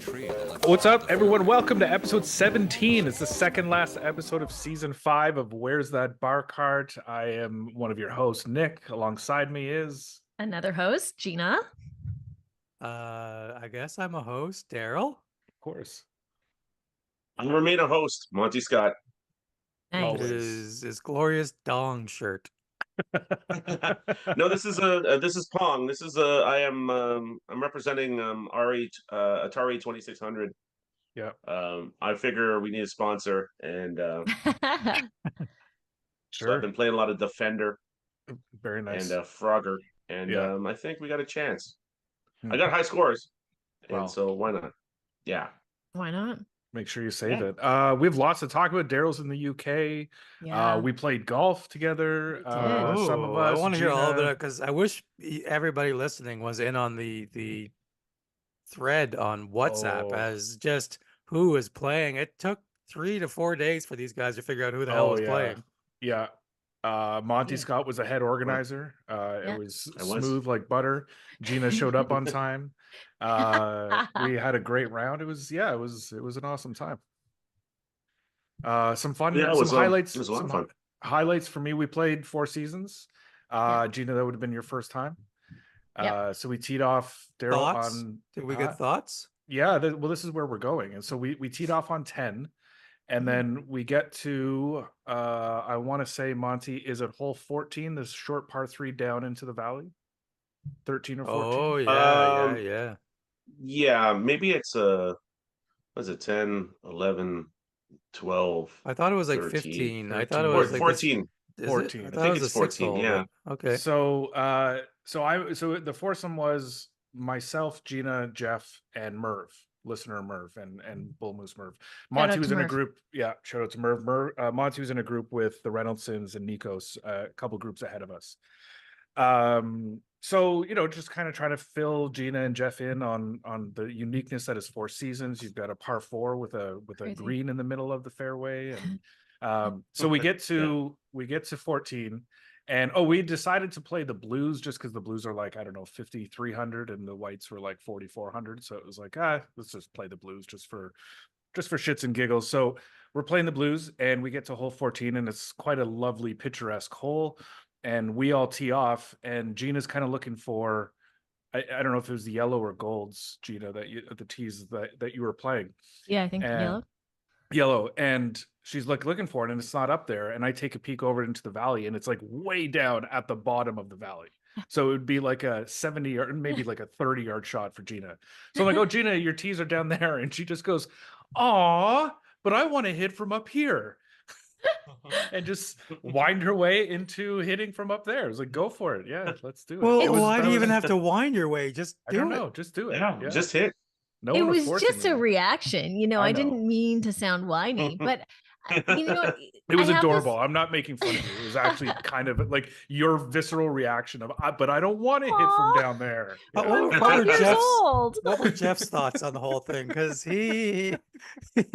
What's up, everyone? Welcome to episode 17. It's the second last episode of season 5 of Where's That Bar Cart? I am one of your hosts, Nick. Alongside me is another host, Gina. I guess I'm a host, Daryl. Of course. I'm gonna remain a host, Monty Scott. Nice. Always. His glorious dong shirt. No, this is Pong. I'm representing Atari 2600. Yeah. I figure we need a sponsor, and so Sure. I've been playing a lot of Defender Very nice. and Frogger, and Yeah. I think we got a chance. I got high scores, Wow. and so why not? Yeah. Why not? Make sure you save it. We have lots to talk about. Daryl's in the UK. Yeah. We played golf together. We did. Some of us. I want to hear all of Gina. it because I wish everybody listening was in on the thread on WhatsApp Oh. as just who was playing. It took 3 to 4 days for these guys to figure out who the hell was playing. Yeah. Monty Yeah. Scott was the head organizer. It was I was. smooth like butter. Gina showed up on time. We had a great round. It was an awesome time. Some fun, Yeah, it was, some highlights. it was a lot of some fun. highlights for me. We played 4 seasons. Yeah. Gina, that would have been your first time. Yep. So we teed off Daryl Thoughts? on. Did we get thoughts? Yeah, well, this is where we're going. And so we teed off on 10. And then we get to, I want to say, Monty, is it hole 14, this short par 3 down into the valley? 13 or 14? Oh, yeah, Um, yeah. Yeah, maybe it's was it 10, 11, 12, I thought it was like 13, 15. I thought it was like 14. Is it? 14. I I thought think it was it's a 6 14, hole, yeah. but okay. So, so the foursome was myself, Gina, Jeff, and Merv, listener Merv, and Bull Moose Merv. Monty out was to in a Merv. group. Yeah, shout out to Merv. Monty was in a group with the Reynoldsons and Nikos, a couple groups ahead of us. So just kind of trying to fill Gina and Jeff in on the uniqueness that is 4 seasons. You've got a par 4 with a Crazy. green in the middle of the fairway, and so we get to 14, and we decided to play the blues just because the blues are like, I don't know, 5,300 and the whites were like 4,400. So it was like, let's just play the blues just for shits and giggles. So we're playing the blues, and we get to hole 14, and it's quite a lovely picturesque hole. And we all tee off, and Gina's kind of looking for, I don't know if it was the yellow or golds, Gina, the tees that you were playing. Yeah, I think And- Yellow, and she's looking for it, and it's not up there. And I take a peek over into the valley, and it's like way down at the bottom of the valley. So it would be like a 70 yard, maybe like a 30-yard shot for Gina. So I'm like, oh, Gina, your tees are down there. And she just goes, aw, but I want to hit from up here. And just wind her way into hitting from up there. I was like, go for it. Yeah, let's do it. Well, It was- why that do you was- even have to wind your way? Just I do don't it. know. Just do it. Yeah, just hit. No It one was forcing just a me. reaction. I I know. didn't mean to sound whiny, but It was I have adorable. this- I'm not making fun of you. It was actually kind of like your visceral reaction of, but I don't want to hit from Aw. down there. Oh, Yeah. well, I'm what 5 were years Jeff's- old. What were Jeff's thoughts on the whole thing? Because he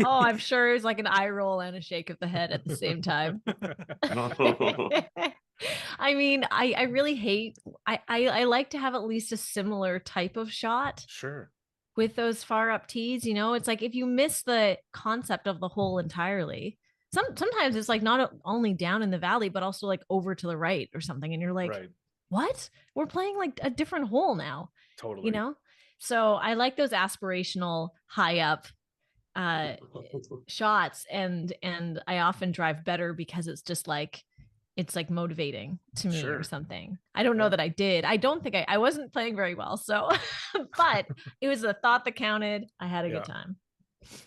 Oh, I'm sure it was like an eye roll and a shake of the head at the same time. I mean, I really hate, I like to have at least a similar type of shot Sure. with those far up tees. It's like if you miss the concept of the hole entirely, sometimes it's like not only down in the valley, but also like over to the right or something. And you're like, Right. what? We're playing like a different hole now, Totally. So I like those aspirational high up shots, and I often drive better because it's just like it's like motivating to me Sure. or something. I don't know Yeah. that I did. I don't think I wasn't playing very well, so but it was a thought that counted. I had a Yeah. good time.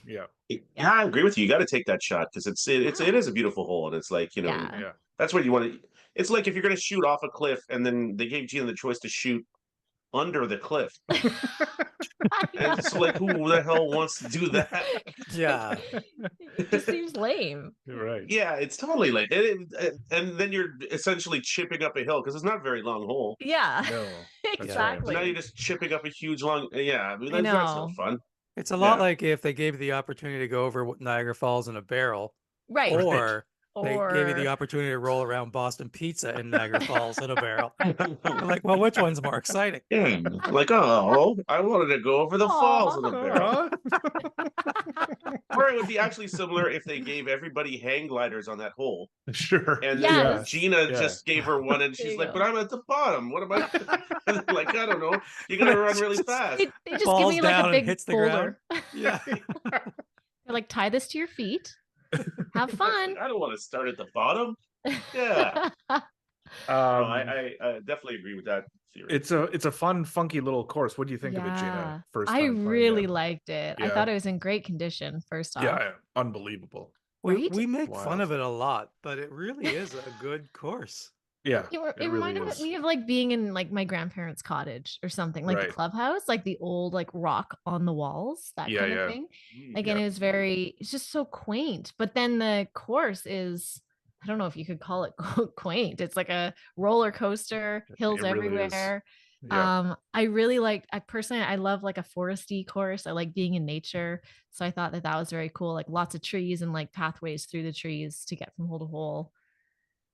Yeah. Yeah, I agree with you. You got to take that shot because it is a beautiful hole, and it's like Yeah. Yeah. that's what you want to. It's like if you're going to shoot off a cliff, and then they gave Gina the choice to shoot under the cliff, and it's like, who the hell wants to do that? yeah. It just seems lame. You're right. Yeah, it's totally like, and then you're essentially chipping up a hill because it's not a very long hole. Yeah. No. that's right. Exactly. So now you're just chipping up a huge long. Yeah, I mean I that's no know. fun. It's a lot Yeah. like if they gave you the opportunity to go over Niagara Falls in a barrel, Right. or They gave you the or opportunity to roll around Boston Pizza in Niagara Falls in a barrel. You're like, well, which one's more exciting? Yeah, like, oh, I wanted to go over the falls in a barrel. Aw. Or it would be actually similar if they gave everybody hang gliders on that hole. Sure. And then Yes. Gina Yeah. just gave her one, and There she's you like, go. "But I'm at the bottom. What am I?" And they're like, I don't know. You're gonna run really Just fast. They just give falls me like down a and big hits the ground. boulder. Yeah. They're like, tie this to your feet. Have fun. I don't want to start at the bottom. Yeah. No, Um, I definitely agree with that theory. it's a fun, funky little course. What do you think of it, Yeah. Gina? First I time playing really it. liked it. I Yeah. thought it was in great condition, first off. Yeah, unbelievable. We Right? make fun Wild. of it a lot, but it really is a good course. Yeah, It it really reminded is. me of like being in like my grandparents' cottage or something, like Right. the clubhouse, like the old like rock on the walls, that Yeah, kind yeah. of thing. Mm, Like, and it was it's just so quaint. But then the course is, I don't know if you could call it quaint. It's like a roller coaster, hills It really is. everywhere. Yeah. I really like, I love like a foresty course. I like being in nature. So I thought that was very cool. Like lots of trees and like pathways through the trees to get from hole to hole.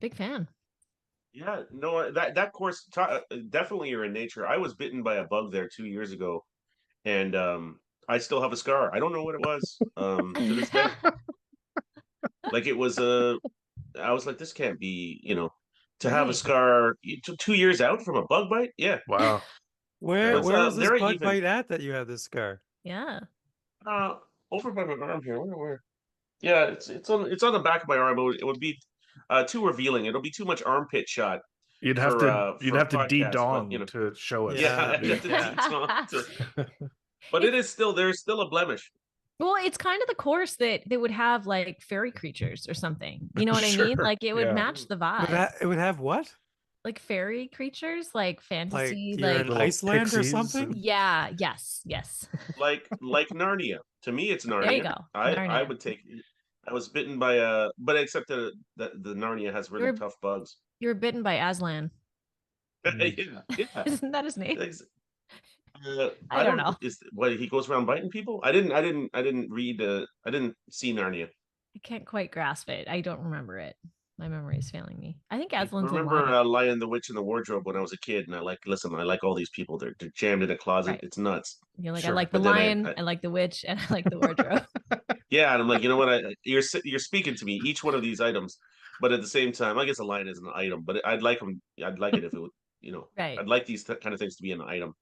Big fan. Yeah, no, that course definitely you're in nature. I was bitten by a bug there 2 years ago, and I still have a scar. I don't know what it was to this day. Like it was I was like, this can't be, to have a Right. scar 2 years out from a bug bite. Yeah, Wow. Where Yeah. where was this very bug even. bite at that you have this scar? Yeah. Over by my arm here. Where? Yeah, it's on the back of my arm. It would be too revealing. It'll be too much armpit shot You'd have for to for a podcast, but, de-dong to show us. Yeah. I'd have to Yeah. detox to- But there's still a blemish. Well, it's kind of the course that they would have like fairy creatures or something. You know what I mean? Sure, Like it would yeah. match the vibe. It would have what? Like fairy creatures, like Like fantasy, you're like in Little Iceland or pixies something? and- yeah, yes. like Narnia. To me, it's Narnia. There you go. I Narnia. would take. I was bitten by but except the Narnia has really You're- tough bugs. You were bitten by Aslan. Yeah. Isn't that his name? I don't know. Is what he goes around biting people? I didn't read. I didn't see Narnia. I can't quite grasp it. I don't remember it. My memory is failing me. I think I Aslan's remember alive. Lion, the Witch, and the Wardrobe when I was a kid, and I like all these people. They're jammed in a closet. Right. It's nuts. You're like, I Sure, like the but then lion, I like the witch, and I like the wardrobe. Yeah, and I'm like, you know what? You're speaking to me. Each one of these items, but at the same time, I guess a lion is an item. But I'd like them. I'd like it if it would. Right. I'd like these kind of things to be an item.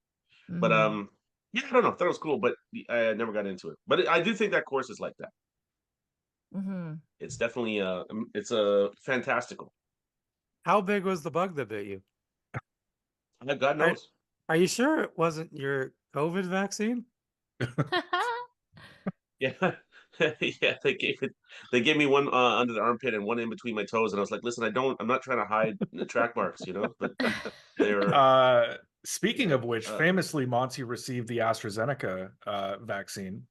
But Mhm. yeah, I don't know. That was cool, but I never got into it. But I do think that course is like that. Mhm. It's definitely it's a fantastical. How big was the bug that bit you? God knows. Are you sure it wasn't your COVID vaccine? Yeah, yeah. They gave me one under the armpit and one in between my toes, and I was like, listen, I'm not trying to hide the track marks, but they're. Speaking Yeah, of which, famously, Monty received the AstraZeneca vaccine.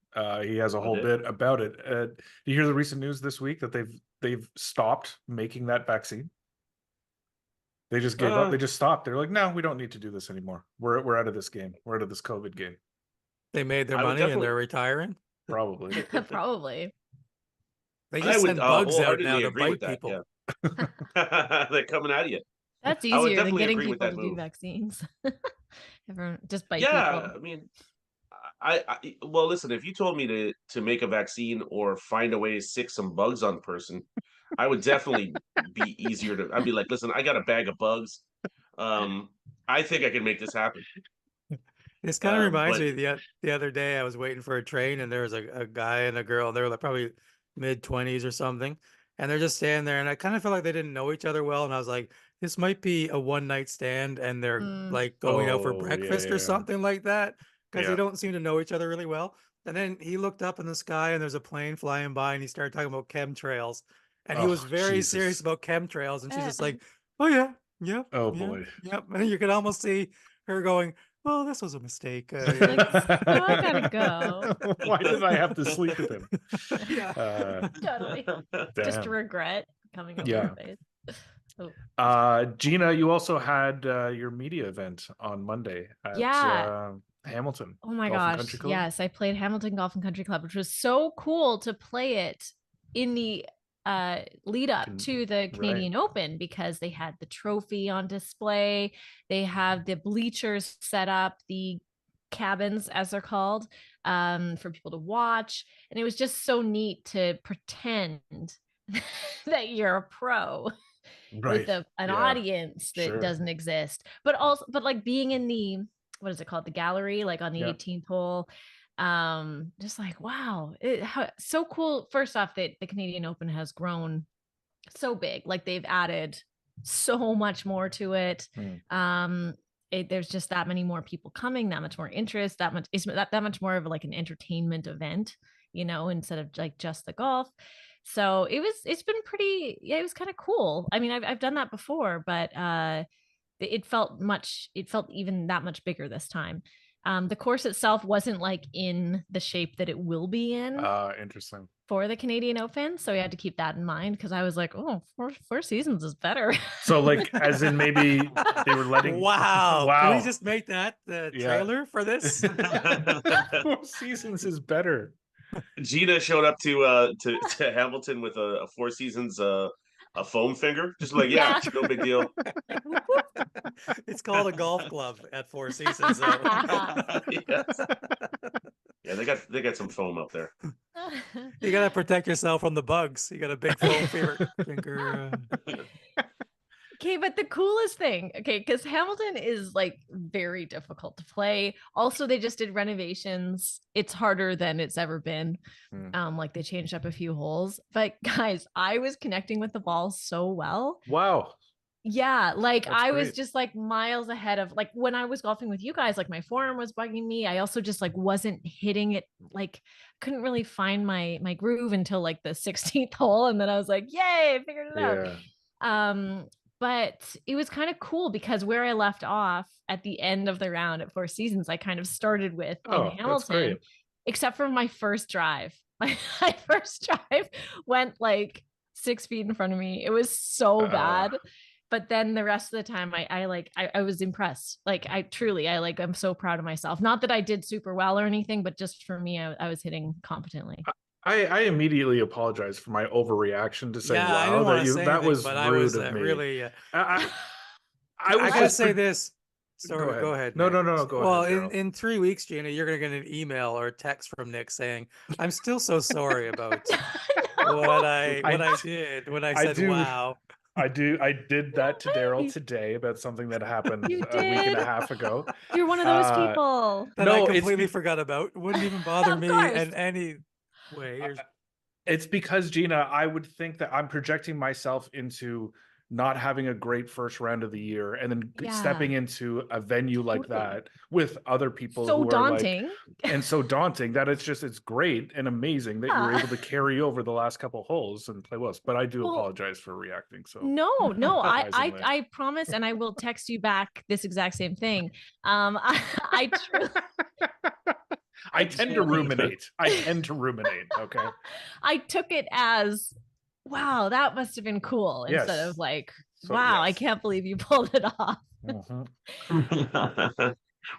He has a whole did? bit about it. Do you hear the recent news this week that they've stopped making that vaccine? They just gave up. They just stopped. They're like, no, we don't need to do this anymore. We're out of this game. We're out of this COVID game. They made their I would money and definitely- they're retiring. Probably. Probably. They I just would send bugs out wholeheartedly now to agree bite with that. people. Yeah. They're coming at you. That's I would easier than definitely getting agree with people that to do move. vaccines. Everyone just bite Yeah, people. I mean, well, listen, if you told me to make a vaccine or find a way to sick some bugs on a person, I would definitely be easier to. I'd be like, listen, I got a bag of bugs. I think I can make this happen. This kind of reminds but- me the other day I was waiting for a train and there was a guy and a girl. They were like probably mid-20s or something. And they're just standing there and I kind of felt like they didn't know each other well. And I was like, this might be a one-night stand and they're like going out for Oh, breakfast yeah. or something like that because Yeah. they don't seem to know each other really well. And then he looked up in the sky and there's a plane flying by and he started talking about chemtrails. And he Oh, was very serious Jesus. about chemtrails. And she's just like, oh yeah, yeah. Oh, yeah, boy. Yep. And you could almost see her going, well, this was a mistake. Like, so I gotta go. Why did I have to sleep with him? Yeah. Totally. Just Damn. regret coming over Yeah. your face. Gina, you also had your media event on Monday at Yeah. Hamilton. Oh my Golf and gosh. Country Club. Yes, I played Hamilton Golf and Country Club, which was so cool to play it in the lead up to the Canadian Open, because they had the trophy on display. They have the bleachers set up, the cabins as they're called, for people to watch. And it was just so neat to pretend that you're a pro with an audience that doesn't exist, but like being in the, what is it called, the gallery, like on the 18th hole, just like, wow, so cool. First off, that the Canadian Open has grown so big, like they've added so much more to it. There's just that many more people coming, that much more interest, that much more of like an entertainment event, instead of like just the golf. So it's been pretty, it was kind of cool. I mean, I've done that before, but it felt even that much bigger this time. The course itself wasn't like in the shape that it will be in. Interesting. For the Canadian Open, so we had to keep that in mind, because I was like, oh, Four Seasons is better. So like, as in maybe they were letting. Wow. Can we just make that the trailer for this? Four Seasons is better. Gina showed up to Hamilton with a Four Seasons a foam finger, just like it's no big deal. It's called a golf club at Four Seasons. So. Yes. Yeah, they got some foam up there. You gotta protect yourself from the bugs. You got a big foam finger. Okay, but the coolest thing, because Hamilton is like very difficult to play. Also, they just did renovations. It's harder than it's ever been. Like they changed up a few holes. But guys, I was connecting with the ball so well. Wow. Yeah, like that's I great. Was just like miles ahead of, like, when I was golfing with you guys, like my forearm was bugging me. I also just like wasn't hitting it, like couldn't really find my groove until like the 16th hole, and then I was like, yay, I figured it out. But it was kind of cool, because where I left off at the end of the round at Four Seasons, I kind of started with in Hamilton, except for my first drive. My first drive went like 6 feet in front of me. It was so bad. But then the rest of the time, I was impressed. Like I'm so proud of myself. Not that I did super well or anything, but just for me, I was hitting competently. I immediately apologize for my overreaction to say, wow, that was rude of me. Really, I gotta say this. Sorry, go ahead. No, go ahead. Well, in 3 weeks, Gina, you're gonna get an email or a text from Nick saying, "I'm still so sorry about what I did when I said wow." I did that to Daryl today about something that happened a week and a half ago. You're one of those people that I completely forgot about. It wouldn't even bother me in any way. It's because, Gina, I would think that I'm projecting myself into not having a great first round of the year, and then stepping into a venue like that with other people so who daunting. are like, and so daunting that it's great and amazing that you're able to carry over the last couple holes and play well. But I do apologize for reacting. So no, I promise, and I will text you back this exact same thing. I tend to ruminate. Okay. I took it as, wow, that must have been cool, instead of like, wow, I can't believe you pulled it off.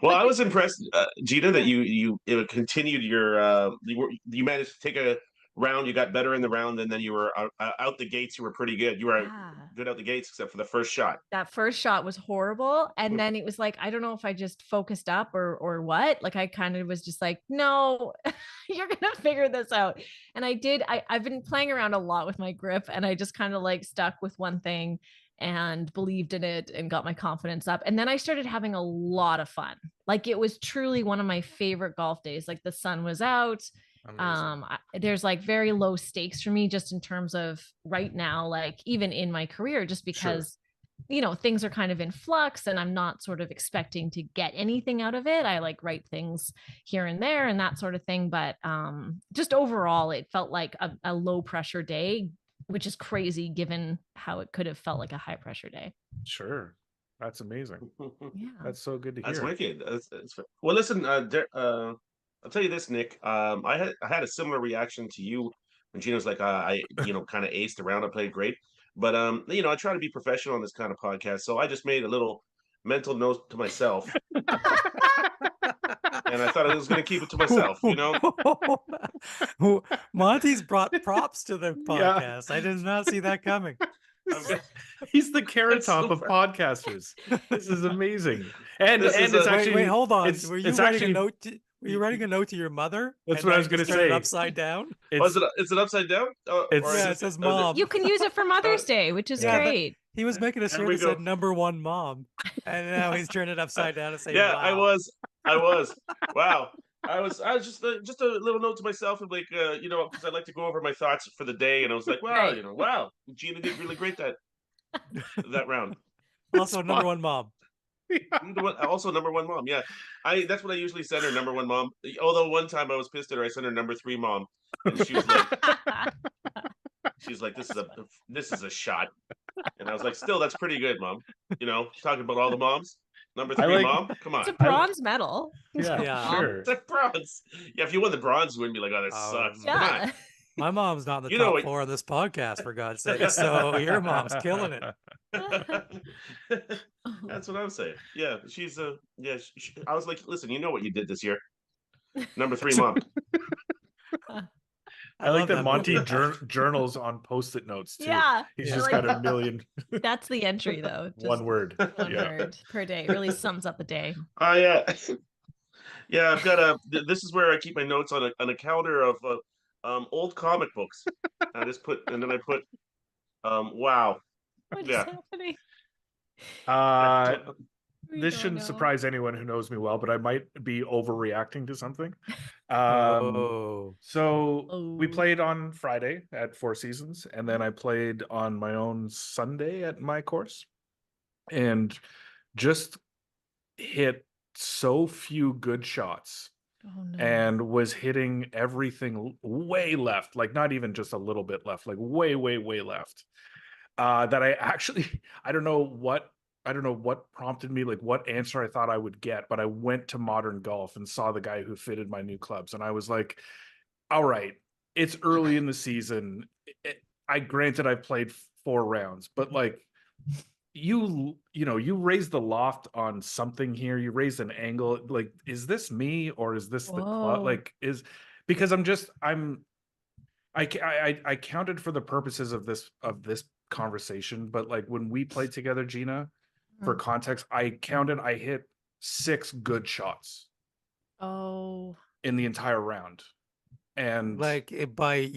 Well, I was impressed, Gina, that you continued your you managed to take a round. You got better in the round, and then you were out the gates. You were pretty good. You were good out the gates, except for the first shot. That first shot was horrible, and then it was like, I don't know if I just focused up or what. Like I kind of was just like, no, you're gonna figure this out. And I did. I've been playing around a lot with my grip, and I just kind of like stuck with one thing and believed in it and got my confidence up. And then I started having a lot of fun. Like it was truly one of my favorite golf days. Like the sun was out. There's like very low stakes for me, just in terms of right now, like even in my career, just because things are kind of in flux, and I'm not sort of expecting to get anything out of it. I like write things here and there and that sort of thing, but just overall it felt like a low pressure day, which is crazy given how it could have felt like a high pressure day. Sure. That's amazing. Yeah. That's so good to hear. That's wicked. Well, listen, I'll tell you this, Nick. I had a similar reaction to you when Gina was like, I kind of aced around. I played great, but I try to be professional on this kind of podcast, so I just made a little mental note to myself. And I thought I was going to keep it to myself, Monty's brought props to the Yeah. podcast. I did not see that coming. He's the carrot That's top so of podcasters. This is amazing. And This is it's a- actually Wait, hold on. It's, Were you it's writing actually a note? Were you writing a note to your mother? That's and what I now was you just gonna turn it say. upside down. It's Is it upside down? It's- Yeah, it says mom. You can use it for Mother's Day, which is Yeah, that- great. He was making a There shirt we that said go. #1 mom, and now he's turned it upside down and saying, Yeah, wow. I was. Wow. I was just a little note to myself and like because I like to go over my thoughts for the day, and I was like, wow, Right. wow, Gina did really great that round. Also #1 mom. Also #1 mom. Yeah, that's what I usually send her, #1 mom. Although one time I was pissed at her, I sent her #3 mom, and she was like, this is a shot, and I was like, still, that's pretty good, mom. Talking about all the moms. #3 mom, come on. It's a bronze medal. yeah, Yeah. sure. It's a bronze. Yeah, if you won the bronze, you wouldn't be like, oh, that sucks. Come on. Yeah. My mom's not in the You know top what- 4 on this podcast, for God's sake. So your mom's killing it. That's what I'm saying. Yeah, she's I was like, listen, you know what you did this year. #3 mom. I like love that Monty movie. journals on post-it notes too. Yeah. He's I just like got a million That's the entry though. Just one word. one Yeah. word per day. It really sums up a day. Yeah. Yeah, I've got this is where I keep my notes on a calendar of old comic books. I put wow. What is Yeah. happening? This We shouldn't don't know. surprise anyone who knows me well, but I might be overreacting to something. So we Oh. played on Friday at Four Seasons, and then I played on my own Sunday at my course, and just hit so few good shots, Oh no. and was hitting everything way left, like not even just a little bit left, like way left. That I actually I don't know what prompted me, like what answer I thought I would get, but I went to Modern Golf and saw the guy who fitted my new clubs, and I was like, all right, it's early in the season. I granted I've played 4 rounds, but like you raised the loft on something here. You raised an angle. Like, is this me or is this the club? Whoa. Like, because I counted for the purposes of this conversation, but like when we played together, Gina, for context, I hit 6 good shots Oh. in the entire round. And Like by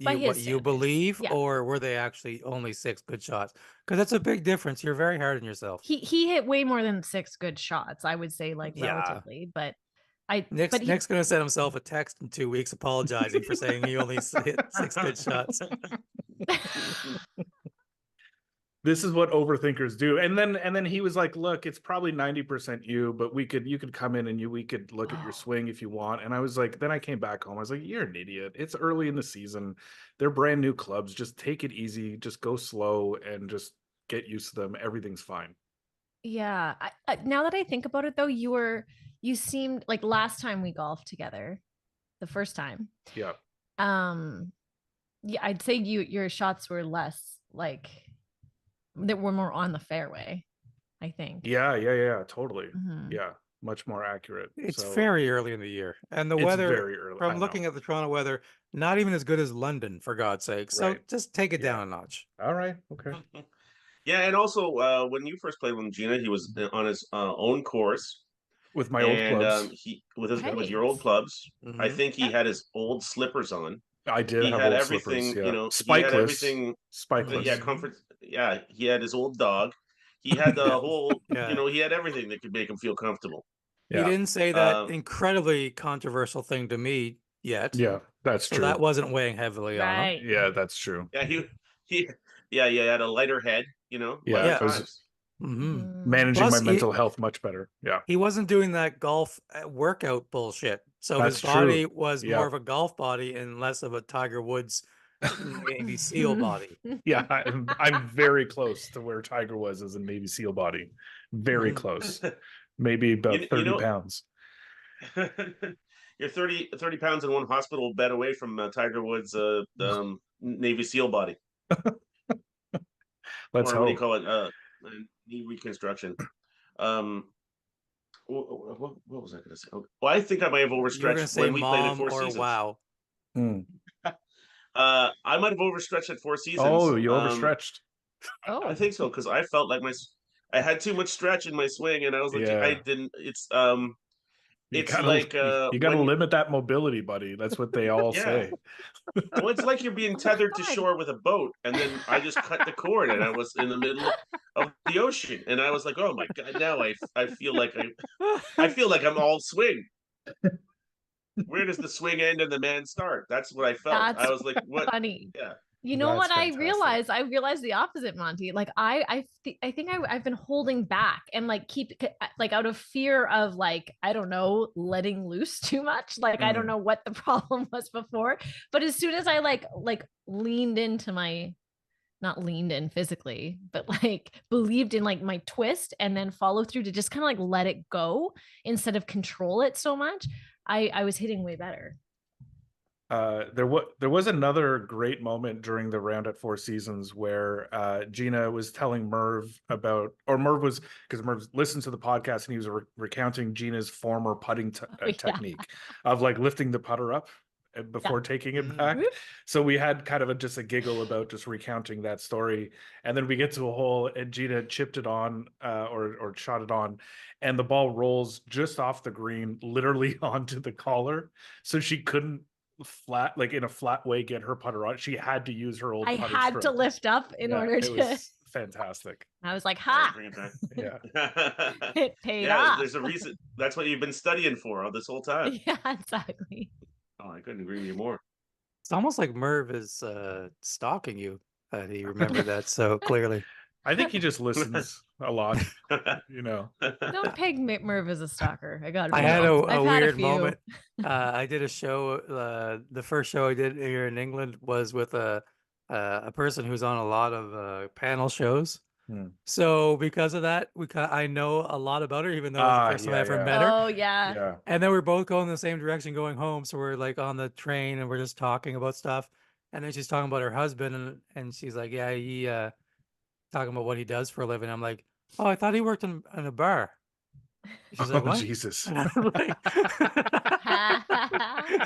By his what you standards. believe, Yeah. or were they actually only 6 good shots? Because that's a big difference. You're very hard on yourself. He hit way more than 6 good shots, I would say, like Yeah. relatively, but Nick's gonna send himself a text in 2 weeks apologizing for saying he only hit 6 good shots. this is what overthinkers do. And then he was like, look, it's probably 90% you, but you could come in and we could look at your swing if you want. And I was like, then I came back home. I was like, you're an idiot. It's early in the season. They're brand new clubs. Just take it easy. Just go slow and just get used to them. Everything's fine. Yeah. Now that I think about it though, you seemed like last time we golfed together, the first time. Yeah. Yeah, I'd say your shots were less like that were more on the fairway, I think. Yeah. Totally. Mhm. Yeah. Much more accurate. It's So, very early in the year, and the it's weather, very early. I from know. looking at the Toronto weather, not even as good as London, for God's sake. So Right. just take it Yeah. down a notch. All right. Okay. Yeah, and also when you first played with Gina, he was on his own course, With my old and clubs. he with your Right. old clubs. I Mhm. think he had his old slippers on. I did He have had old everything, slippers. Yeah. he had Spikeless. everything. Spikeless. Yeah, comfort. Yeah, he had his old dog. He had the whole. Yeah. He had everything that could make him feel comfortable. He Yeah. didn't say that Um, incredibly controversial thing to me yet. Yeah. That's So true. that wasn't weighing heavily on him. Right. Yeah. That's true. Yeah, he had a lighter head. Yeah, lighter it was- times. Mhm. Mhm. Managing Plus, my mental health much better. Yeah. He wasn't doing that golf workout bullshit. So That's his body true. was Yeah. more of a golf body and less of a Tiger Woods Navy SEAL body. Yeah. I'm very close to where Tiger was as a Navy SEAL body. Very Mhm. close. Maybe about You 30 know- pounds. You're 30 pounds in one hospital bed away from Tiger Woods' Navy SEAL body. Let's Or what do you hope. call it? Knee reconstruction. What was I going to say? Well, I think I might have You were going to overstretched say when we played at mom Four or Seasons. wow. I might have overstretched at Four Seasons. Oh, you overstretched. I think so, because I felt like I had too much stretch in my swing, and I was like, I didn't. You It's gotta, like you gotta limit that mobility, buddy. That's what they all say. Well, it's like you're being tethered to shore with a boat, and then I just cut the cord, and I was in the middle of the ocean, and I was like, oh my god! Now I feel like I feel like I'm all swing. Where does the swing end and the man start? That's what I felt. I was like, what? Funny. Yeah. You know That's what fantastic. I realized the opposite, Monty. Like I think I've been holding back and like like out of fear of like, I don't know, letting loose too much. Like I don't know what the problem was before, but as soon as I like leaned into my, not leaned in physically, but like believed in like my twist and then follow through to just kind of like let it go instead of control it so much, I was hitting way better. There was another great moment during the round at Four Seasons where Gina was telling Merv about, or Merv was, because Merv listened to the podcast and he was recounting Gina's former putting technique of like lifting the putter up before taking it back. So we had kind of just a giggle about just recounting that story, and then we get to a hole and Gina chipped it on or shot it on, and the ball rolls just off the green, literally onto the collar, so she couldn't flat, like in a flat way, get her putter on. She had to use her old I putting had stroke to lift up in order to. It was fantastic. I was like, ha! Bring it back. Yeah. It paid off. There's a reason. That's what you've been studying for this whole time. Yeah, exactly. Oh, I couldn't agree with you more. It's almost like Merv is stalking you. He remembered that so clearly. I think he just listens a lot, you know. Don't peg Merv as a stalker. I had a I've had weird few. moment. I did a show. The first show I did here in England was with a person who's on a lot of panel shows. So because of that, I know a lot about her, even though it was the first time I ever met her. Oh yeah. And then we're both going the same direction going home. So we're like on the train and we're just talking about stuff. And then she's talking about her husband, and she's like, yeah, he talking about what he does for a living. I'm like, oh, I thought he worked in a bar. She's like, what? Jesus. And I'm like,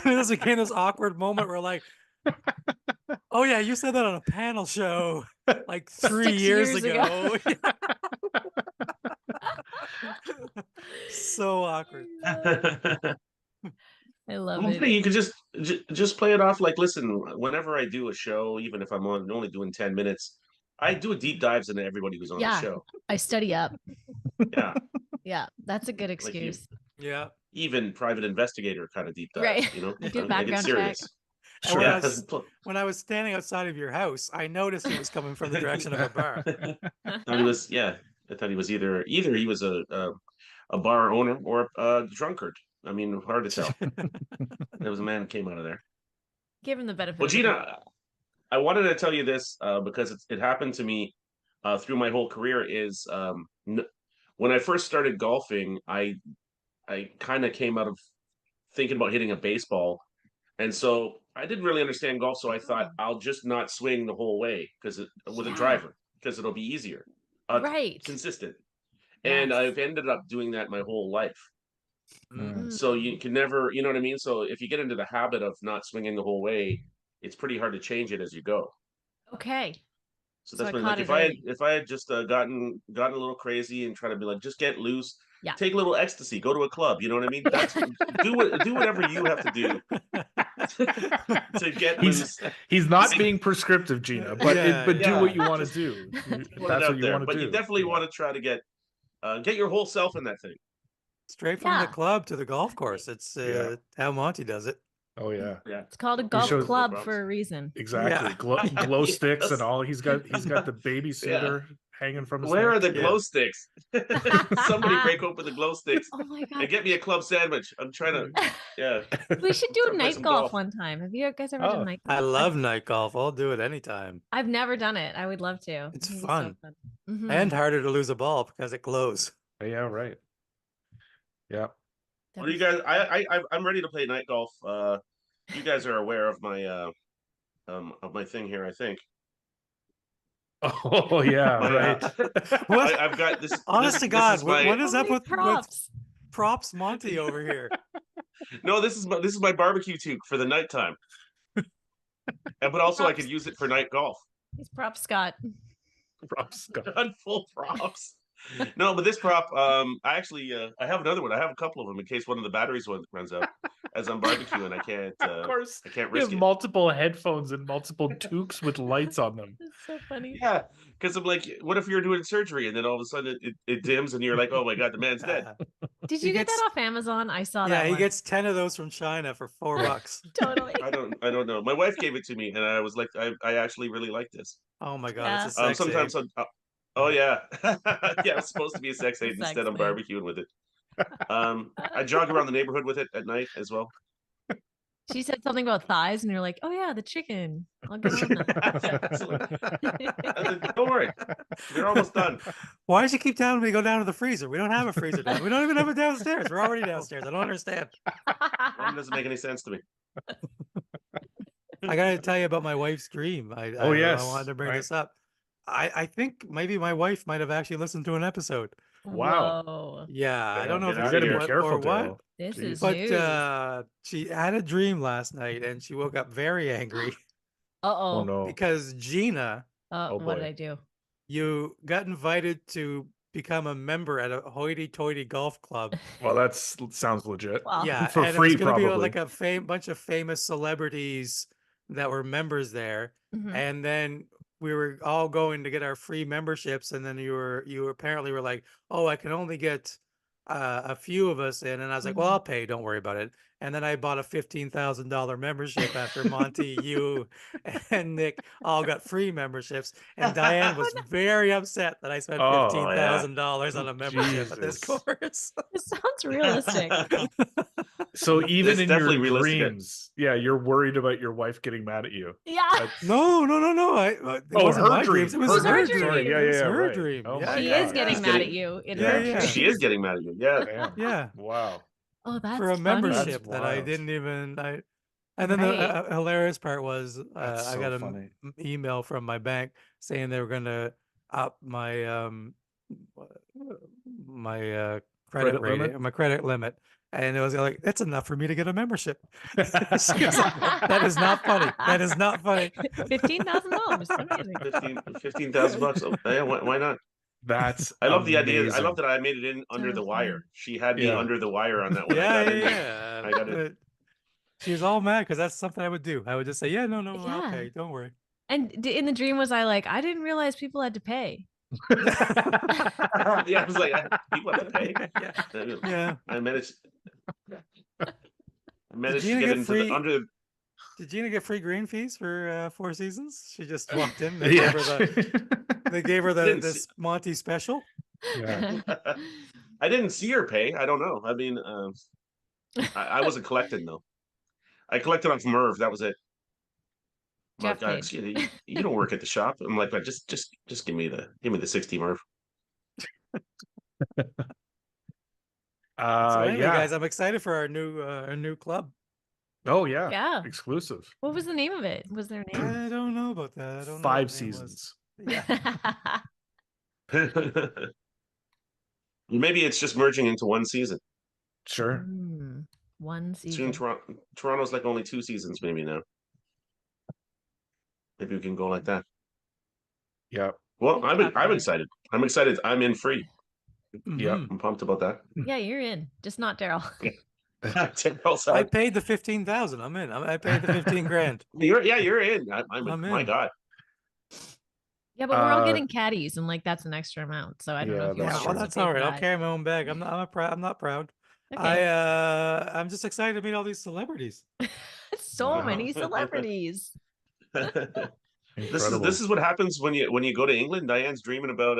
this became this awkward moment where like, oh yeah, you said that on a panel show like 3 6 years years ago. So awkward. I love Well, it. you could just play it off like, listen, whenever I do a show, even if I'm only doing 10 minutes, I do a deep dives into everybody who's on the show. I study up. Yeah. Yeah, that's a good excuse. Yeah. Even private investigator kind of deep dives, Right. you know? You do I get background serious. And Sure. when I was standing outside of your house, I noticed he was coming from the direction of a bar. I thought he was either he was a bar owner or a drunkard. I mean, hard to tell. There was a man who came out of there. Give him the benefit. Well, of the doubt. Gina, I wanted to tell you this because it happened to me through my whole career. Is when I first started golfing, I kind of came out of thinking about hitting a baseball, and so I didn't really understand golf. So I thought I'll just not swing the whole way with a driver because it'll be easier, consistent. And I've ended up doing that my whole life. So you can never, you know what I mean? So if you get into the habit of not swinging the whole way, it's pretty hard to change it as you go. Okay. So that's been like if I had just gotten a little crazy and try to be like, just get loose, take a little ecstasy, go to a club, you know what I mean? That's do whatever you have to do to get loose. He's not being prescriptive, Gina, but do what you want to do. That's what you want to do. You definitely want to try to get your whole self in that thing. Straight from the club to the golf course. It's how Monty does it. Oh yeah. It's called a golf club for a reason. Exactly. Glow sticks and all. He's got the babysitter hanging from his Where neck. are the glow sticks? Somebody break open the glow sticks and get me a club sandwich. I'm trying to We should do night golf one time. Have you guys ever done night golf? I love night golf. I'll do it anytime. I've never done it. I would love to. It's fun. So fun. And harder to lose a ball because it glows. Yeah, right. Yeah. What do you guys? I'm ready to play night golf. You guys are aware of my thing here, I think. Oh yeah, right. I've got this. Honest to God, what is up with props Monty over here? No, this is my barbecue toque for the nighttime. but also I could use it for night golf. He's prop Scott. Props, Scott. On full props. No, but this prop, I actually, I have another one. I have a couple of them in case one of the batteries runs out as I'm barbecuing. I can't, Of course, I can't you risk have it. multiple headphones and multiple toques with lights on them. That's so funny. Yeah, because I'm like, what if you're doing surgery and then all of a sudden it dims and you're like, oh my god, the man's dead. Did He you get gets- that off Amazon? I saw Yeah, that he one. gets 10 of those from China for $4. Totally. I don't know. My wife gave it to me and I was like, I actually really like this. Oh my god, Yeah. it's a sex Sometimes, aid. oh yeah, yeah, it's supposed to be a sex aid. Sex Instead, I'm aid. barbecuing with it. I jog around the neighborhood with it at night as well. She said something about thighs, and you're like, "Oh yeah, the chicken. I'll get on that." Don't worry, they're almost done. Why does she keep telling me to go down to the freezer? We don't have a freezer down. We don't even have it downstairs. We're already downstairs. I don't understand. That doesn't make any sense to me. I gotta tell you about my wife's dream. Oh, yes. I wanted to bring Right. this up. I think maybe my wife might have actually listened to an episode. Wow. Whoa. Yeah, I Yeah, don't know get if You it's outta gotta here. be what careful, or what. Daryl. This Jeez. is But news. she had a dream last night and she woke up very angry Oh Uh-oh. no. because Gina, Oh, What did boy. I do? you got invited to become a member at a hoity-toity golf club. Well, that sounds legit. Well, Yeah, For and free, it was gonna be probably. like a bunch of famous celebrities that were members there, mhm. and then we were all going to get our free memberships, and then you apparently were like, "Oh, I can only get a few of us in," and I was like, "Well, Mhm. I'll pay. Don't worry about it." And then I bought a $15,000 membership after Monty, you, and Nick all got free memberships, and Diane was very upset that I spent Oh, $15,000 on a membership at this Jesus. course. This sounds realistic. So even It's in your definitely realistic. dreams, yeah, you're worried about your wife getting mad at you. Yeah. That's- No. It Oh, wasn't her my dream. dreams. It was was her her dream. dream. Sorry, yeah, It was yeah, her right. dream. Oh Yeah, my She God. is getting She's mad getting- at you in Yeah, her yeah. dreams. She is getting mad at you. Yeah. Damn. Yeah. Wow. Oh, that's For a funny. membership That's that I wild. didn't even and then Right. the hilarious part was That's I so got funny. an email from my bank saying they were going to up my my credit Credit rating, limit? my credit limit, and it was like, that's enough for me to get a membership. She was like, that is not funny. That is not funny. $15,000. Amazing. 15,000 bucks. Oh, yeah, why not? That's I love the idea. I amazing. love that I made it in under So the funny. wire. She had me Yeah. under the wire on that one. Yeah, I got in there. yeah. I got it. But she was all mad because that's something I would do. I would just say, yeah, no, I'll Yeah. pay. Don't worry. And in the dream, was I like, I didn't realize people had to pay. Yeah, I was like, people have to pay. Yeah. I managed. I managed Gina to get get into free- the under. Did Gina get free green fees for 4 seasons? She just walked in. They Yeah. gave her Didn't this Monty special. Yeah. I didn't see her pay. I don't know. I mean, I wasn't collecting though. I collected off Merv. That was it. Jeff Mark, paid. excuse me, you don't work at the shop. I'm like, but just give me the 60, Merv. So anyway, Yeah. guys, I'm excited for our new club. Oh yeah. Yeah. Exclusive. What was the name of it? Was there a name? I don't know about that. I don't know 5 what the name was. seasons. Yeah. Maybe it's just merging into one season. Sure. One Soon, season. Toronto's like only 2 seasons, maybe now. Maybe we can go like that. Yeah. Well, We'll talk I'm about it. excited. I'm excited. I'm in free. Yeah. Mhm. I'm pumped about that. Yeah, you're in. Just not Daryl. I paid the 15,000. I'm in. I paid the 15 grand. You're in. I'm I'm My in. God. Yeah, but we're all Uh, getting caddies, and like that's an extra amount. So I don't know Yeah, if you that's Yeah, want well, us to that's pay all for right. I'll that. carry my own bag. I'm not proud. Okay. I'm just excited to meet all these celebrities. So Wow. many celebrities. Incredible. This is what happens when you go to England. Diane's dreaming about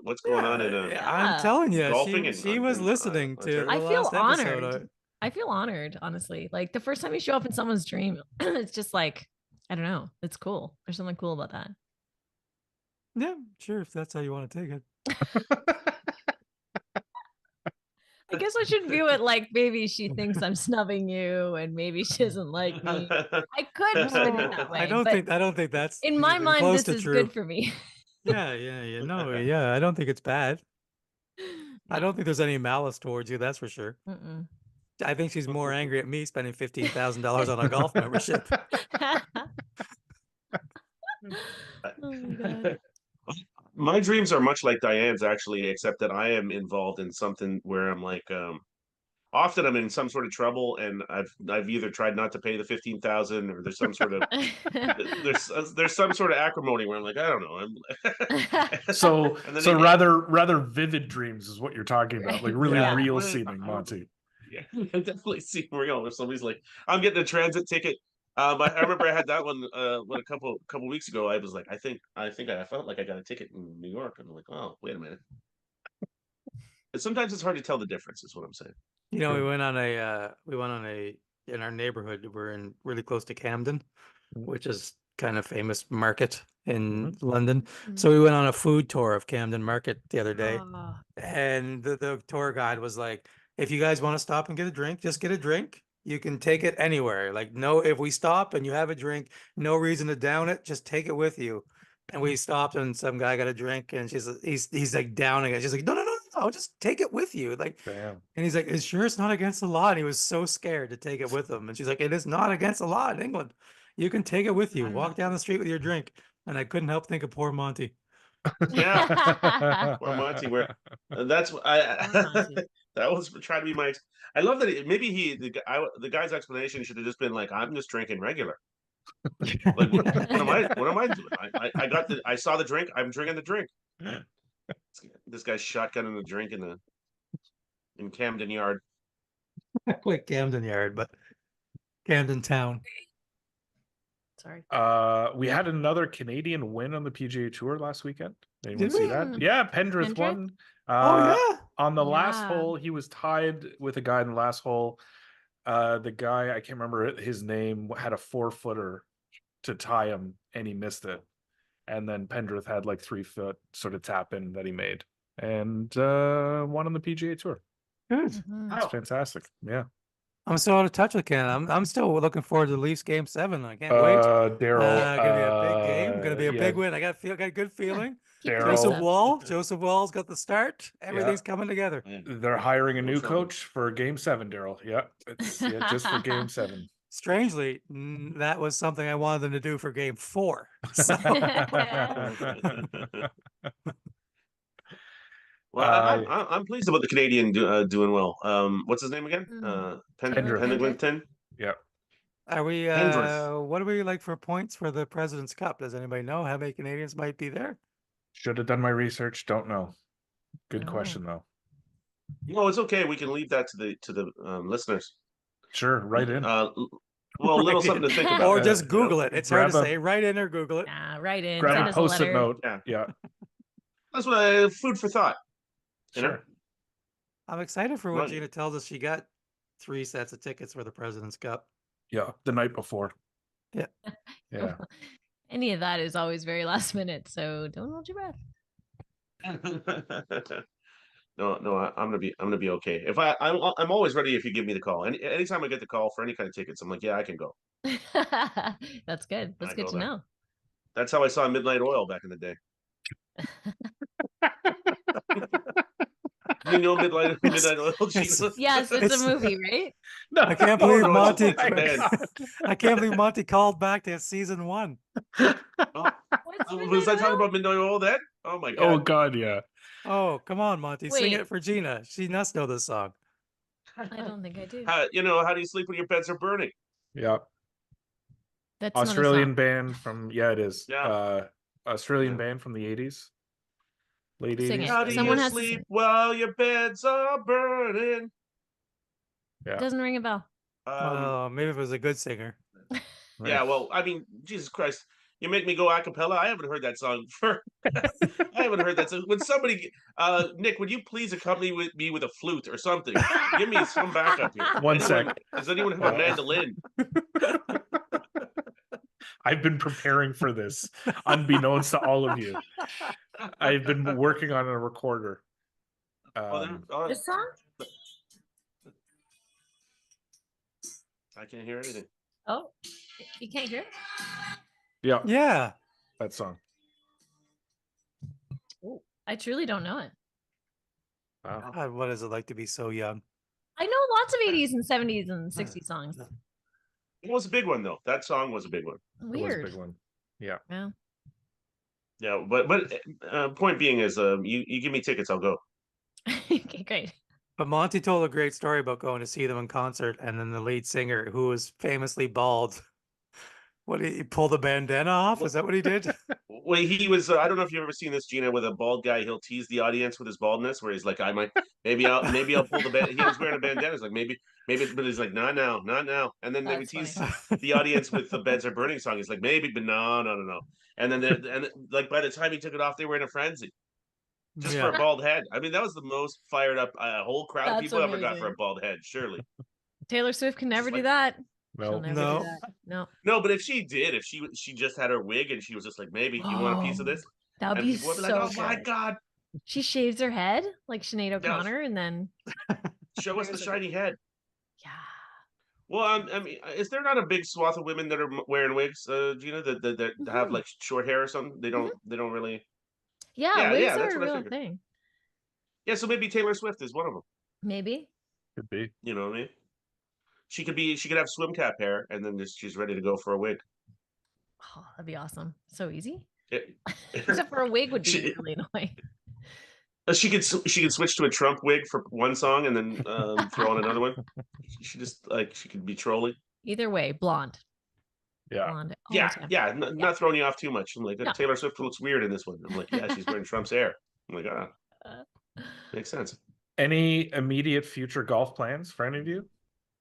what's going on in Yeah, Yeah. I'm telling you, golfing she and- was and, listening to Ontario. the I feel last episode. honored. I feel honored, honestly. Like the first time you show up in someone's dream, it's just like, I don't know. It's cool. There's something cool about that. Yeah, sure, if that's how you want to take it. I guess I should view it like maybe she thinks I'm snubbing you and maybe she doesn't like me. I could spin it that way. I don't think that's in my even mind, close this to is true. good for me. Yeah. No, yeah, I don't think it's bad. I don't think there's any malice towards you, that's for sure. Mm-mm. I think she's more angry at me spending $15,000 on a golf membership. Oh my god. My dreams are much like Diane's actually, except that I am involved in something where I'm like, often I'm in some sort of trouble, and I've either tried not to pay the 15,000, or there's some sort of there's some sort of acrimony where I'm like, I don't know, So and then so rather vivid dreams is what you're talking about, like really Yeah. real Well, seeming, I don't know. Monty. Yeah, I definitely see real. If somebody's like, I'm getting a transit ticket. I remember I had that one a couple weeks ago. I was like, I felt like I got a ticket in New York, and I'm like, oh, wait a minute. And sometimes it's hard to tell the difference, is what I'm saying. You know, Sure. we went on a in our neighborhood. We're in really close to Camden, which is kind of famous market in London. So we went on a food tour of Camden Market the other day, Oh. and the tour guide was like, "If you guys want to stop and get a drink, just get a drink. You can take it anywhere. Like, no, if we stop and you have a drink, no reason to down it. Just take it with you." And we stopped, and some guy got a drink, and he's like downing it. She's like, "No, no, no, no, just take it with you." Like, Damn. and he's like, "Is sure it's not against the law?" And he was so scared to take it with him. And she's like, "It is not against the law in England. You can take it with you. Walk down the street with your drink." And I couldn't help think of poor Monty. Yeah, or Monty, where that's Poor I Monty. that was trying to be my. I love that maybe the guy's explanation should have just been like, I'm just drinking regular. Like, what am I doing? I got I saw the drink. I'm drinking the drink. This guy's shotgunning the drink in Camden Yard. Quick Camden Yard, but Camden Town. Sorry. We had another Canadian win on the PGA Tour last weekend. Anyone Did see we? that? Yeah, Pendrith Pendrith? won. Oh yeah. On the last Yeah. hole, he was tied with a guy in the last hole. The guy, I can't remember his name, had a 4-footer to tie him, and he missed it. And then Pendrith had like 3-foot sort of tap in that he made, and won on the PGA Tour. Good. Mhm. That's fantastic. Yeah. I'm so out of touch with Canada. I'm still looking forward to the Leafs game 7. I can't wait. Daryl, Gonna be a big game. Gonna be a yeah, big win. I got a good feeling. Keep your Daryl. hopes up. Joseph Wall's got the start. Everything's coming together. They're hiring a No new trouble. coach for Game 7, Daryl. Yeah, it's just for Game 7. Strangely, that was something I wanted them to do for game 4. So Well, I'm pleased about the Canadian doing well. What's his name again? Pendrith. Pennington. Yeah. are we Pendrith. what do we like for points for the President's Cup? Does anybody know how many Canadians might be there? Should have done my research. Don't know. Good Oh. question though. No, it's okay. We can leave that to the listeners. Sure, right in. Well, a little something to think about. Or just Google it. It's hard to say. Write in or Google it. Yeah, right in. Grab Send a us post-it letter. note. Yeah. Yeah. That's what food for thought. You know? Sure. I'm excited for when Right. Gina tells us she got 3 sets of tickets for the President's Cup. Yeah. The night before. Yeah. Yeah. Any of that is always very last minute, so don't hold your breath. No, I'm gonna be okay. If I'm always ready if you give me the call. Anytime I get the call for any kind of tickets, I'm like, yeah, I can go. That's good. That's I good go to there. know. That's how I saw Midnight Oil back in the day. You know Midnight Oil, Jesus. Yes, it's a movie, right? No, I can't believe no, it's Monty. a band. I can't believe Monty called back to season 1. What's Was I talking about Midnight Oil then? Oh my Oh god. God, yeah. Oh, come on, Monty. Sing Wait. it for Gina. She must know this song. I don't think I do. How do you sleep when your beds are burning? Yeah. That's not a Australian song. band from it is. Yeah. Australian Yeah. band from the 80s. Late Sing 80s. it. How do Someone you has to sleep sing. while your beds are burning? Yeah. Doesn't ring a bell. Maybe if it was a good singer. Yeah, well, I mean, Jesus Christ, you make me go a cappella. I haven't heard that song for. I haven't heard that song. When somebody, Nick, would you please accompany me with a flute or something? Give me some backup here. One sec. Does anyone have a mandolin? I've been preparing for this, unbeknownst to all of you. I've been working on a recorder. This song? I can't hear anything. Oh, you can't hear it? Yeah, Yeah. that song. Oh, I truly don't know it. Wow. God, what is it like to be so young? I know lots of 80s and 70s and 60s songs. It was a big one though. That song was a big one. It was a Weird. big one. Yeah. Yeah. Yeah, but point being is, you give me tickets, I'll go. Okay, great. But Monty told a great story about going to see them in concert, and then the lead singer, who was famously bald, what did he pull the bandana off? Is that what he did? Well, he was. I don't know if you've ever seen this, Gina, with a bald guy. He'll tease the audience with his baldness, where he's like, "I might, maybe I'll pull the band." He was wearing a bandana. He's like, maybe, but he's like, "Not now, not now." And then they would That's tease funny. the audience with the "Beds Are Burning" song. He's like, "Maybe, but no, no, no, no." And then, and like by the time he took it off, they were in a frenzy just for Yeah. a bald head. I mean, that was the most fired up whole crowd of That's people ever got for a amazing. bald head. Surely, Taylor Swift can never just do like that. She'll No. never No. do that. No. no, but if she did, if she just had her wig and she was just like, maybe you want a piece of Oh, this, that would and be people would be like, so "Oh my good. god, She shaves her head like Sinead yeah, O'Connor, and then show us the wears a shiny head." yeah. Well, I mean, is there not a big swath of women that are wearing wigs, Gina, that have Hmm. like short hair or something? Hmm. They don't really. Yeah, Yeah, wigs yeah, are that's a what I real figured. thing. Yeah, so maybe Taylor Swift is one of them. Maybe. Could be. You know what I mean? She could have swim cap hair, and then she's ready to go for a wig. Oh, that'd be awesome. So easy. It- Except for a wig would be she really annoying. she could switch to a Trump wig for one song and then throw on another one. She just like she could be trolling. Either way, blonde. Yeah. Blonde all Yeah, the time. yeah, Yeah. not throwing you off too much. I'm like, No. Taylor Swift looks weird in this one. I'm like, yeah, she's wearing Trump's hair. I'm like, ah, Uh, makes sense. Any immediate future golf plans for any of you?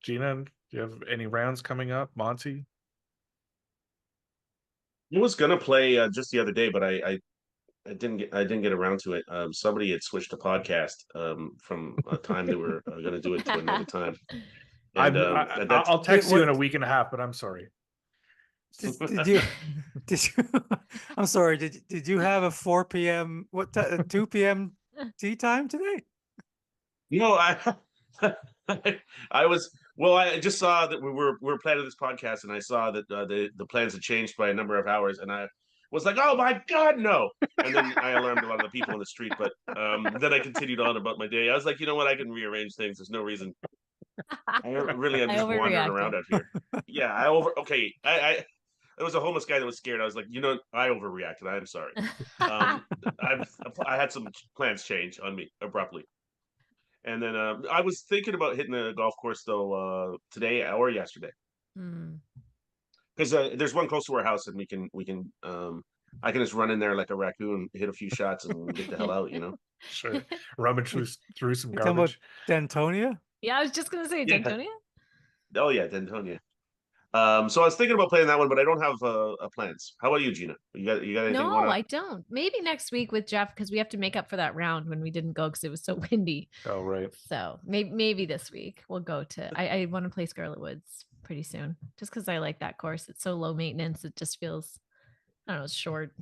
Gina, do you have any rounds coming up? Monty? I was gonna play just the other day, but I didn't get around to it. Somebody had switched to podcast from a time they were gonna do it to another time, and that's I'll Did, text you in what a week and a half, but I'm sorry. did you did you I'm sorry, did you have a 4 p.m. 2 p.m. tea time today? no, I was well. I just saw that we were planning this podcast, and I saw that the plans had changed by a number of hours, and I was like, "Oh my god, no!" And then I alarmed a lot of the people in the street. But then I continued on about my day. I was like, you know what? I can rearrange things. There's no reason. Really, I'm I just wandering around overreacted. out here. Yeah, okay. There was a homeless guy that was scared. I was like, you know, I overreacted. I'm sorry. Um, I had some plans change on me abruptly. And then I was thinking about hitting the golf course though today or yesterday Hmm. because there's one close to our house and we can I can just run in there like a raccoon, hit a few shots, and get the hell out. You know? Sure. Rummage through some You talking about garbage. Dantonia? Yeah, I was just gonna say, Yeah. Antonia. Oh yeah, Dentonia. So I was thinking about playing that one, but I don't have plans. How about you, Gina? You got anything going No, on? I don't. Maybe next week with Jeff because we have to make up for that round when we didn't go because it was so windy. Oh, right. So maybe this week we'll go to. I want to play Scarlet Woods pretty soon, just because I like that course. It's so low maintenance. It just feels, I don't know, it's short.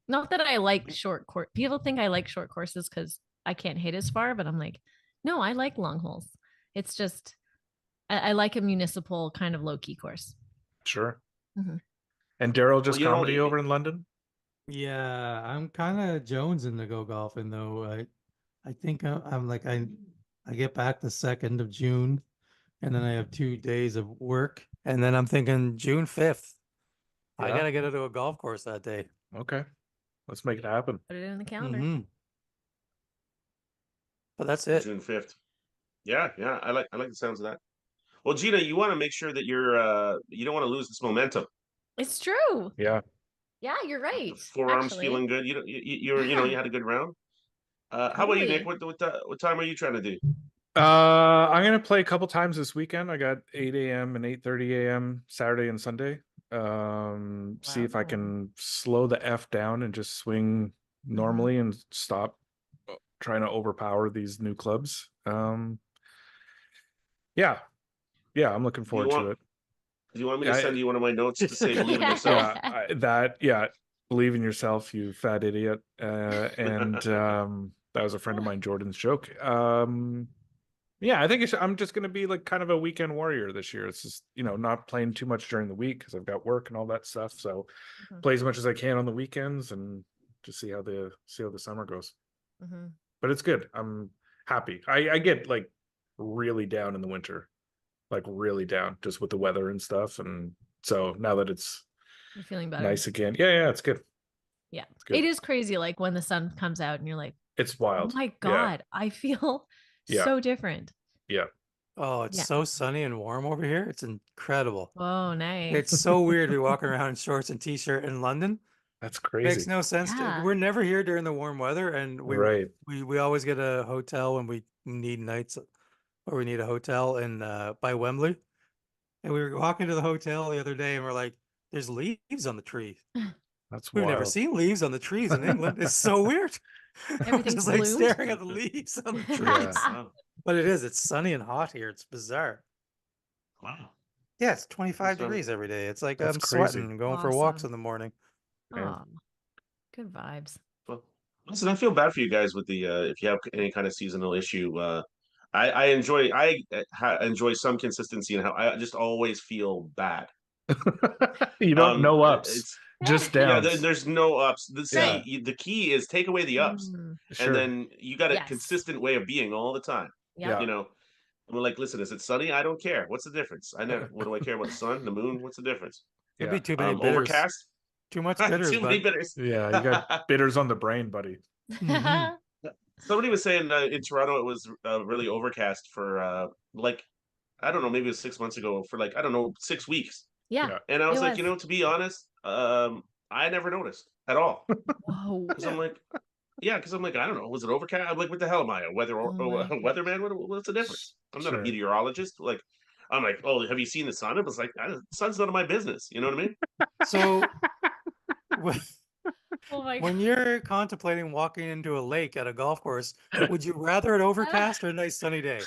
Not that I like short course. People think I like short courses because I can't hit as far, but I'm like, no, I like long holes. It's just I like a municipal kind of low key course. Sure. Mhm. And Daryl Well, just you know, comedy over in London? Yeah, I'm kind of jonesing to go golfing though. I think I'm like I get back the 2nd of June, and then I have 2 days of work, and then I'm thinking June 5th. I Yeah. gotta get into a golf course that day. Okay. Let's make it happen. Put it in the calendar. Hmm. But that's it. June 5th. Yeah, yeah. I like the sounds of that. Well, Gina, you want to make sure that you don't want to lose this momentum. It's true. Yeah. Yeah, you're right. The forearms Actually. feeling good. You know you had a good round. How about you, Nick? Totally. What time are you trying to do? I'm gonna play a couple times this weekend. I got 8 a.m. and 8:30 a.m. Saturday and Sunday. See if I Wow. can slow the F down and just swing normally and stop trying to overpower these new clubs. Yeah. I'm looking Do you forward to want it. do you want me to send you one of my notes to say believe in yourself? Yeah, believe in yourself, you fat idiot. And that was a friend of mine, Jordan's joke. Yeah, I think I'm just going to be like kind of a weekend warrior this year. It's just, not playing too much during the week because I've got work and all that stuff. So play as much as I can on the weekends and just see how the summer goes. But it's good. I'm happy. I get like really down in the winter, like really down just with the weather and stuff. And so now that it's You're feeling better. nice again. Yeah, it's good. Yeah. good. It is crazy. Like when the sun comes out and you're like, It's oh wild. my God, I feel Yeah. so different. Yeah. Oh, it's Yeah. so sunny and warm over here. It's incredible. Oh, nice. It's so weird to be walking around in shorts and t-shirt in London. That's Makes crazy. no sense. Yeah. We're never here during the warm weather, and Right. we always get a hotel when we need nights or we need a hotel in by Wembley. And we were walking to the hotel the other day, and we're like, "There's leaves on the trees. That's We've never wild. seen leaves on the trees in England. It's so weird." I'm Everything's just like bloomed. staring at the leaves on the trees. Yeah. Wow. But it is. It's sunny and hot here. It's bizarre. Wow. Yeah, it's 25 So- degrees every day. It's like That's I'm crazy. sweating and going for walks Awesome. in the morning. Yeah. Oh, good vibes. Well, listen, I feel bad for you guys with the if you have any kind of seasonal issue. I enjoy some consistency in how I just always feel bad. You don't know ups, It's just yeah. downs. There's no ups. Right. The key is take away the ups, Sure. and then you got a Yes. consistent way of being all the time. Yeah. You know, I'm like, listen, is it sunny? I don't care. What's the difference? I never. What do I care about the sun, the moon? What's the difference? It'd Yeah. be too many bitters. Overcast. Too much bitters, Too many bud. bitters. Yeah, you got bitters on the brain, buddy. Mhm. Somebody was saying in Toronto it was really overcast for like I don't know, maybe it was 6 months ago for like I don't know 6 weeks, Yeah. Yeah. and I was It like, was. you know, to be honest, I never noticed at all Whoa. because I'm like, yeah, because I'm like, I don't know, was it overcast? I'm like, what the hell am I, a Oh my weatherman? What's the difference? I'm not a Sure. meteorologist. Like, I'm like, oh, have you seen the sun? It was like, the sun's none of my business. You know what I mean? So when Oh my God. when you're contemplating walking into a lake at a golf course, would you rather an overcast or a nice sunny day?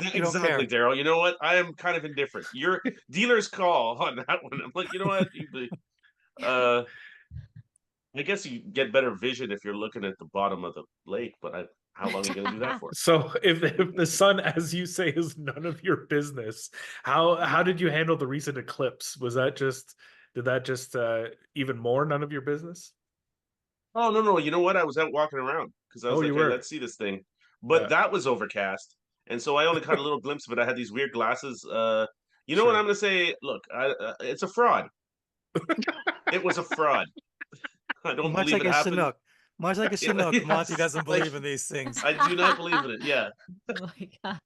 You don't Exactly, care. Daryl. You know what? I am kind of indifferent. Your dealer's call on that one. I'm like, you know what? Uh, I guess you get better vision if you're looking at the bottom of the lake, but how long are you going to do that for? So if the sun, as you say, is none of your business, how did you handle the recent eclipse? Did that just even more none of your business? Oh, no. You know what? I was out walking around because I was Oh, like, you hey, were. let's see this thing. But Yeah. that was overcast. And so I only caught a little glimpse of it. I had these weird glasses. You know Sure. what I'm going to say? Look, it's a fraud. It was a fraud. I don't Much believe like it a happened. Chinook. Much like a Chinook, Yes, Monty doesn't like- believe in these things. I do not believe in it. Yeah. Oh my God.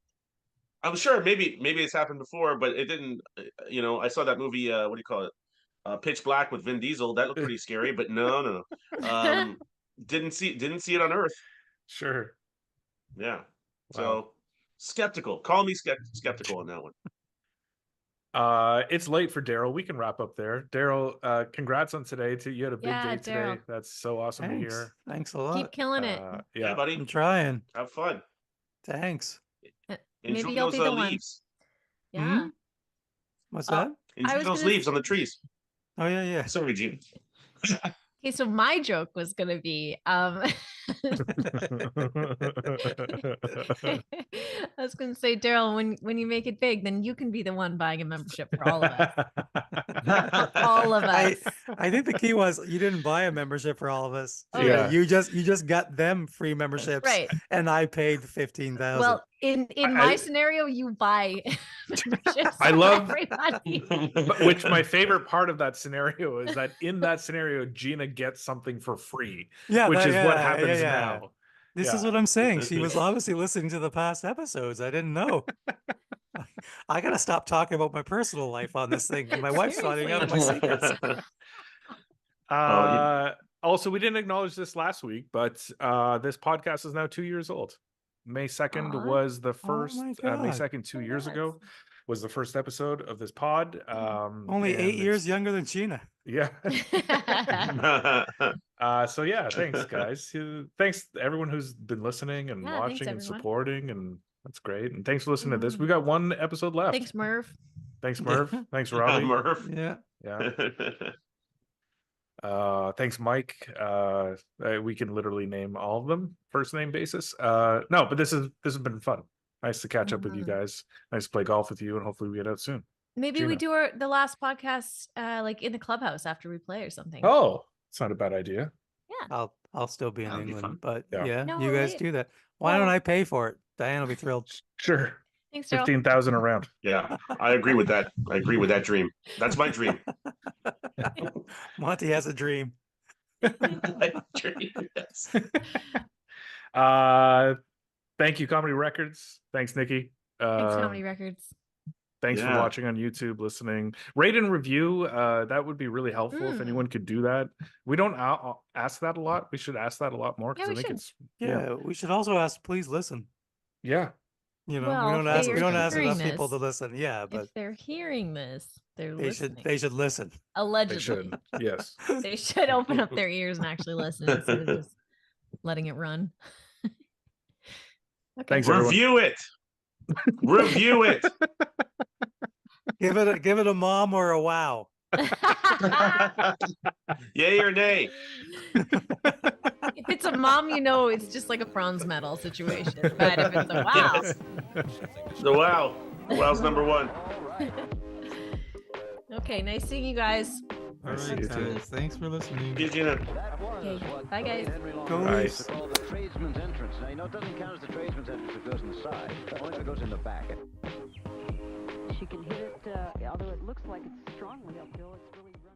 I'm sure maybe it's happened before, but it didn't. You know, I saw that movie. What do you call it? Pitch Black with Vin Diesel. That looked pretty scary, but no. Didn't see it on Earth. Sure. Yeah. Wow. So skeptical. Call me skeptical on that one. It's late for Daryl. We can wrap up there. Daryl, congrats on today too. You had a big Yeah, day today. Daryl. That's so awesome to Thanks. hear. Thanks a Keep lot. killing it. Yeah, Yeah. buddy. I'm trying. Have fun. Thanks. Maybe Enjoy you'll those be the one. leaves. Yeah. Hmm? What's Oh, that? Enjoy was those gonna leaves on the trees. Oh yeah. Sorry, Gene. Okay, so my joke was gonna be I was gonna say, Daryl, when you make it big, then you can be the one buying a membership for all of us. For all of us. I think the key was you didn't buy a membership for all of us. Oh, Yeah. You just got them free memberships, Right. and I paid 15,000. Well, in my scenario, you buy memberships I for love- everybody. Which my favorite part of that scenario is that in that scenario, Gina gets something for free, yeah, which that- is what yeah, happens yeah. now. This is Yeah. what I'm saying. She was obviously listening to the past episodes. I didn't know. I gotta stop talking about my personal life on this thing. My wife's finding out my secrets. Also, we didn't acknowledge this last week, but this podcast is now 2 years old. May 2nd Aw. was the Oh first my May God. 2nd, 2 years Congrats. ago was the first episode of this pod. Only and 8 years it's- younger than Gina. Yeah. So yeah, thanks guys. Thanks to everyone who's been listening and Yeah, thanks, watching and everyone. supporting, and that's great. And thanks for listening to this. We got one episode left. Thanks, Merv. Thanks, Merv. Thanks, Robbie. Murph. Yeah. Yeah. Thanks, Mike. We can literally name all of them first name basis. No, but this has been fun. Nice to catch up with you guys. Nice to play golf with you, and hopefully we get out soon. Maybe we Gina. do the last podcast like in the clubhouse after we play or something. Oh, it's not a bad idea. I'll still be in That'd be England, fun. but Yeah. yeah, No, you guys right. do that. Why don't Well- I pay for it? Diane will be thrilled. Sure. Thanks, Daryl. 15,000 around. Yeah, I agree with that. I agree with that dream. That's my dream. Monty has a dream. Live stream, yes. Thank you, Comedy Records. Thanks, Nikki. Thanks, Comedy Records. Thanks for Yeah. watching on YouTube, listening. Rate and review. That would be really helpful if anyone could do that. We don't ask that a lot. We should ask that a lot more because Yeah, I we think should. it's Yeah, we should also ask, please listen. yeah. You know, Well, we don't if ask they we are don't ask hearing enough people to this- listen. Yeah, but If they're hearing this, they're they listening. should listen. They Allegedly. should. Yes. They should open up their ears and actually listen instead of just letting it run. Okay. Thanks, everyone. Review it. Review it. Give it a mom or a wow. Yay or nay? If it's a mom, you know it's just like a bronze medal situation. But if it's a wow, Yes. The wow. Wow's number one. okay, nice seeing you guys. All Nice to right, see you too. guys. Thanks for listening. See you, Gina. Okay, bye guys. Go Bye. Leafs. Called the tradesman's entrance. Now, you know, it doesn't count as the tradesman's entrance if it goes in the side. Only if it goes in the back. She can hit it, although it looks like it's strongly uphill, it's really running.